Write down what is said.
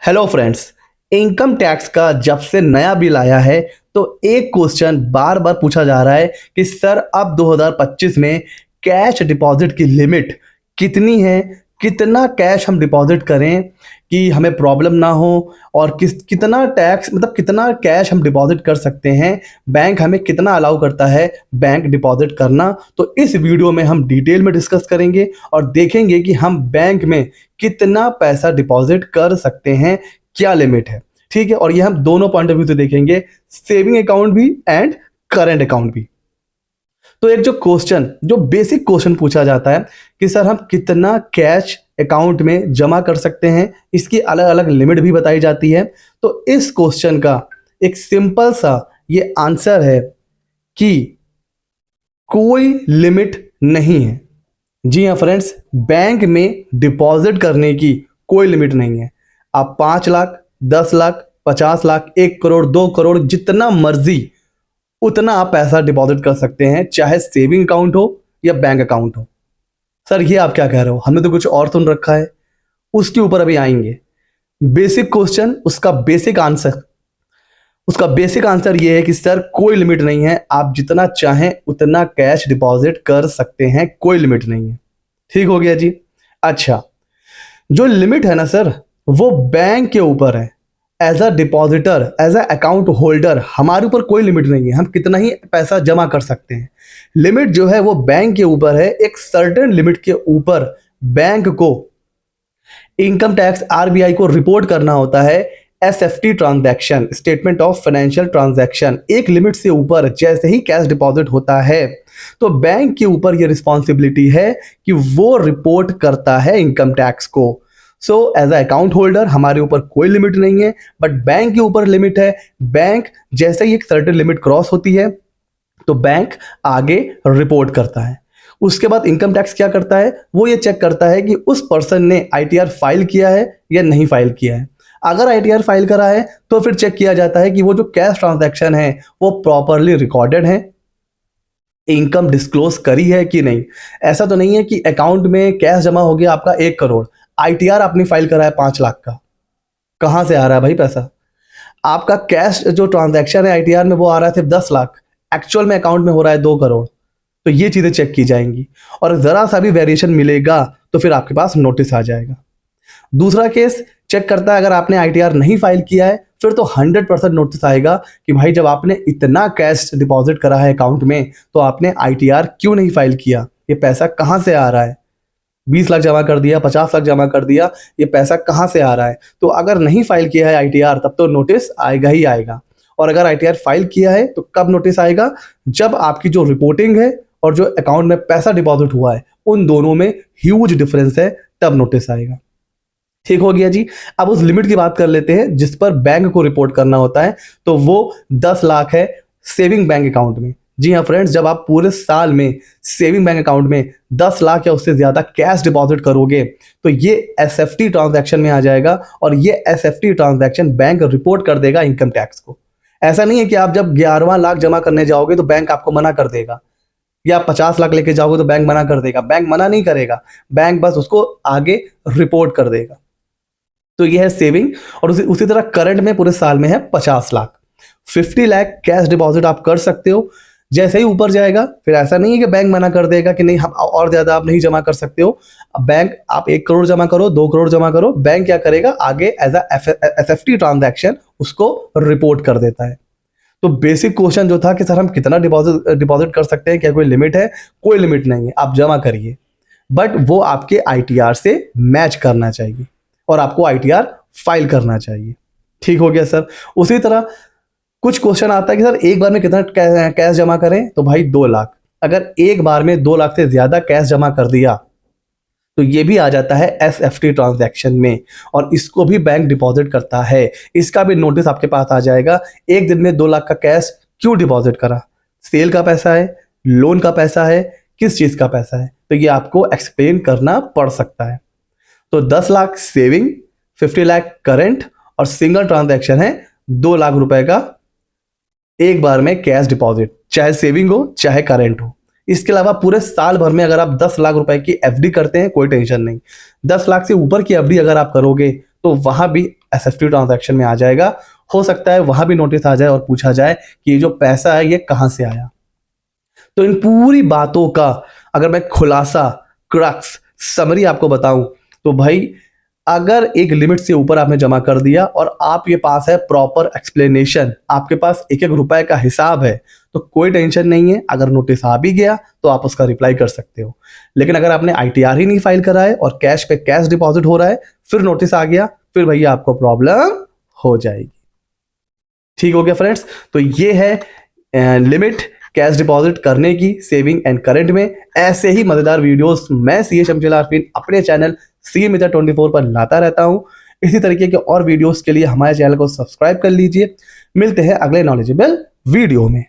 Hello friends. Income tax का जब से नया बिल आया है तो एक क्वेश्चन बार बार पूछा जा रहा है कि सर अब 2025 में कैश डिपॉजिट की लिमिट कितनी है, कितना कैश हम डिपॉजिट करें कि हमें प्रॉब्लम ना हो, और कितना टैक्स मतलब कितना कैश हम डिपॉजिट कर सकते हैं, बैंक हमें कितना अलाउ करता है बैंक डिपॉजिट करना। तो इस वीडियो में हम डिटेल में डिस्कस करेंगे और देखेंगे कि हम बैंक में कितना पैसा डिपॉजिट कर सकते हैं, क्या लिमिट है। ठीक है, और ये हम दोनों पॉइंट ऑफ व्यू से देखेंगे, सेविंग अकाउंट भी एंड करंट अकाउंट भी। तो एक जो बेसिक क्वेश्चन पूछा जाता है कि सर हम कितना कैश अकाउंट में जमा कर सकते हैं, इसकी अलग अलग लिमिट भी बताई जाती है। तो इस क्वेश्चन का एक सिंपल सा ये आंसर है कि कोई लिमिट नहीं है। जी हाँ फ्रेंड्स, बैंक में डिपॉजिट करने की कोई लिमिट नहीं है। आप 5 लाख, 10 लाख, 50 लाख, 1 करोड़, 2 करोड़, जितना मर्जी उतना आप पैसा डिपॉजिट कर सकते हैं, चाहे सेविंग अकाउंट हो या बैंक अकाउंट हो। सर ये आप क्या कह रहे हो, हमने तो कुछ और सुन रखा है। उसके ऊपर अभी आएंगे। बेसिक क्वेश्चन, उसका बेसिक आंसर ये है कि सर कोई लिमिट नहीं है, आप जितना चाहें उतना कैश डिपॉजिट कर सकते हैं, कोई लिमिट नहीं है। ठीक हो गया जी। अच्छा, जो लिमिट है ना सर, वो बैंक के ऊपर है। As a depositor, as a account holder, हमारे ऊपर कोई लिमिट नहीं है, हम कितना ही पैसा जमा कर सकते हैं। लिमिट जो है वो बैंक के ऊपर है। एक सर्टेन लिमिट के ऊपर बैंक को इनकम टैक्स आरबीआई को रिपोर्ट करना होता है SFT transaction, statement of financial transaction. एक लिमिट से ऊपर जैसे ही कैश डिपॉजिट होता है तो बैंक के ऊपर यह रिस्पॉन्सिबिलिटी है कि वो रिपोर्ट करता है इनकम टैक्स को। So as a account holder हमारे ऊपर कोई लिमिट नहीं है, बट बैंक के ऊपर लिमिट है। बैंक जैसे ही एक सर्टेन लिमिट क्रॉस होती है तो बैंक आगे रिपोर्ट करता है। उसके बाद इनकम टैक्स क्या करता है, वो ये चेक करता है कि उस पर्सन ने आईटीआर फाइल किया है या नहीं फाइल किया है। अगर आईटीआर फाइल करा है तो फिर चेक किया जाता है कि वो जो कैश ट्रांजैक्शन है वो प्रॉपरली रिकॉर्डेड है, इनकम डिस्क्लोज करी है कि नहीं। ऐसा तो नहीं है कि अकाउंट में कैश जमा हो गया आपका 1 करोड़, आईटीआर आपने फाइल करा है 5 लाख का, कहां से आ रहा है भाई पैसा। आपका कैश जो ट्रांजैक्शन है आईटीआर में वो आ रहा है सिर्फ 10 लाख, एक्चुअल में अकाउंट में हो रहा है 2 करोड़। तो ये चीजें चेक की जाएंगी, और जरा सा भी वेरिएशन मिलेगा तो फिर आपके पास नोटिस आ जाएगा। दूसरा केस चेक करता है, अगर आपने आईटीआर नहीं फाइल किया है फिर तो 100% नोटिस आएगा कि भाई जब आपने इतना कैश डिपॉजिट करा है अकाउंट में तो आपने आईटीआर क्यों नहीं फाइल किया, ये पैसा कहां से आ रहा है। 20 लाख जमा कर दिया, 50 लाख जमा कर दिया, ये पैसा कहां से आ रहा है। तो अगर नहीं फाइल किया है आईटीआर तब तो नोटिस आएगा ही आएगा। और अगर आईटीआर फाइल किया है तो कब नोटिस आएगा, जब आपकी जो रिपोर्टिंग है और जो अकाउंट में पैसा डिपॉजिट हुआ है उन दोनों में ह्यूज डिफरेंस है, तब नोटिस आएगा। ठीक हो गया जी। अब उस लिमिट की बात कर लेते हैं जिस पर बैंक को रिपोर्ट करना होता है, तो वो 10 लाख है सेविंग बैंक अकाउंट में। जी हाँ फ्रेंड्स, जब आप पूरे साल में सेविंग बैंक अकाउंट में 10 लाख या उससे ज्यादा कैश डिपॉजिट करोगे तो ये एसएफटी ट्रांजैक्शन में आ जाएगा, और ये एसएफटी ट्रांजैक्शन बैंक रिपोर्ट कर देगा इनकम टैक्स को। ऐसा नहीं है कि आप जब 11वां लाख जमा करने जाओगे तो बैंक आपको मना कर देगा, या 50 लाख लेके जाओगे तो बैंक मना कर देगा। बैंक मना नहीं करेगा, बैंक बस उसको आगे रिपोर्ट कर देगा। तो ये है सेविंग। और उसी तरह करंट में पूरे साल में है 50 लाख। 50 लाख कैश डिपॉजिट आप कर सकते हो। जैसे ही ऊपर जाएगा फिर ऐसा नहीं है कि बैंक मना कर देगा कि नहीं हम और ज्यादा आप नहीं जमा कर सकते हो। बैंक आप 1 करोड़ जमा करो, 2 करोड़ जमा करो, बैंक क्या करेगा आगे एज एसएफटी ट्रांजैक्शन उसको रिपोर्ट कर देता है। तो बेसिक क्वेश्चन जो था कि सर हम कितना डिपॉजिट कर सकते हैं, क्या कोई लिमिट है, कोई लिमिट नहीं है, आप जमा करिए, बट वो आपके आईटीआर से मैच करना चाहिए और आपको आईटीआर फाइल करना चाहिए। ठीक हो गया सर। उसी तरह कुछ क्वेश्चन आता है कि सर एक बार में कितना कैश जमा करें, तो भाई 2 लाख। अगर एक बार में 2 लाख से ज्यादा कैश जमा कर दिया तो ये भी आ जाता है एसएफटी ट्रांजैक्शन में, और इसको भी बैंक डिपॉजिट करता है। इसका भी नोटिस आपके पास आ जाएगा। एक दिन में 2 लाख का कैश क्यों डिपॉजिट करा, सेल का पैसा है, लोन का पैसा है, किस चीज का पैसा है, तो ये आपको एक्सप्लेन करना पड़ सकता है। तो 10 लाख सेविंग, 50 लाख करंट, और सिंगल ट्रांजैक्शन है 2 लाख रुपए का एक बार में कैश डिपॉजिट, चाहे सेविंग हो चाहे करंट हो। इसके अलावा पूरे साल भर में अगर आप 10 लाख रुपए की एफडी करते हैं कोई टेंशन नहीं। 10 लाख से ऊपर की एफडी अगर आप करोगे तो वहां भी SFT ट्रांजैक्शन में आ जाएगा। हो सकता है वहां भी नोटिस आ जाए और पूछा जाए कि ये जो पैसा है ये कहां से आया। तो इन पूरी बातों का अगर मैं खुलासा, क्रक्स, समरी आपको बताऊं तो भाई, अगर एक लिमिट से ऊपर आपने जमा कर दिया और आपके पास है प्रॉपर एक्सप्लेनेशन, आपके पास एक एक रुपए का हिसाब है, तो कोई टेंशन नहीं है। अगर नोटिस आ भी गया तो आप उसका रिप्लाई कर सकते हो। लेकिन अगर आपने ITR ही नहीं फाइल करा है और कैश पे कैश डिपॉजिट हो रहा है, फिर नोटिस आ गया, फिर भैया आपको प्रॉब्लम हो जाएगी। ठीक हो गया फ्रेंड्स। तो ये है लिमिट कैश डिपॉजिट करने की सेविंग एंड करंट में। ऐसे ही मजेदार वीडियोस मैं CA शमशेर आरफीन अपने चैनल CA मेथड 24 पर लाता रहता हूं। इसी तरीके के और वीडियोस के लिए हमारे चैनल को सब्सक्राइब कर लीजिए। मिलते हैं अगले नॉलेजेबल वीडियो में।